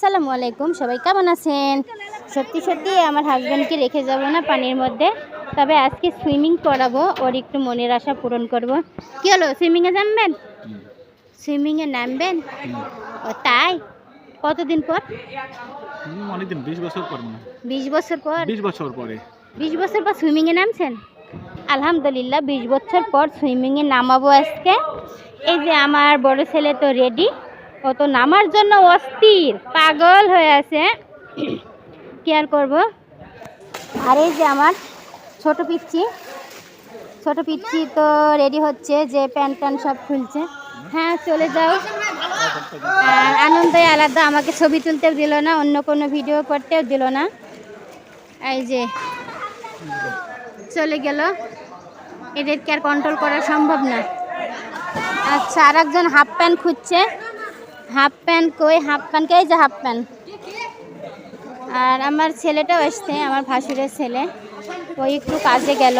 আসসালামু আলাইকুম, সবাই কেমন আছেন? সত্যি সত্যি আমার হাজব্যান্ডকে রেখে যাব না পানির মধ্যে, তবে আজকে সুইমিং করাবো, ওর একটু মনের আশা পূরণ করব। কি হলো, সুইমিংয়ে নামবেন? সুইমিংয়ে নামবেন? ও তাই? কতদিন পর? অনেকদিন, 20 বছর পর। 20 বছর পর? 20 বছর পরে। 20 বছর পর সুইমিংয়ে নামছেন? আলহামদুলিল্লাহ, 20 বছর পর সুইমিংয়ে নামাবো আজকে। এই যে আমার বড় ছেলে তো রেডি, ও তো নামার জন্য অস্থির, পাগল হয়ে আছে। কি আর করবো। আর এই যে আমার ছোট পিচ্ছি তো রেডি হচ্ছে, যে প্যান্ট ট্যান্ট সব খুলছে। হ্যাঁ, চলে যাও। আর আনন্দই আলাদা, আমাকে ছবি তুলতেও দিল না, অন্য কোনো ভিডিও করতেও দিল না। এই যে চলে গেল, এদেরকে আর কন্ট্রোল করা সম্ভব না। আচ্ছা, আর একজন হাফ প্যান্ট খুঁজছে। হাফ প্যান্ট কই? হাফ প্যান্ট কে? এই যে হাফ প্যান্ট। আর আমার ছেলেটাও আসছে, আমার ভাসুরের ছেলে, ওই একটু কাজে গেল।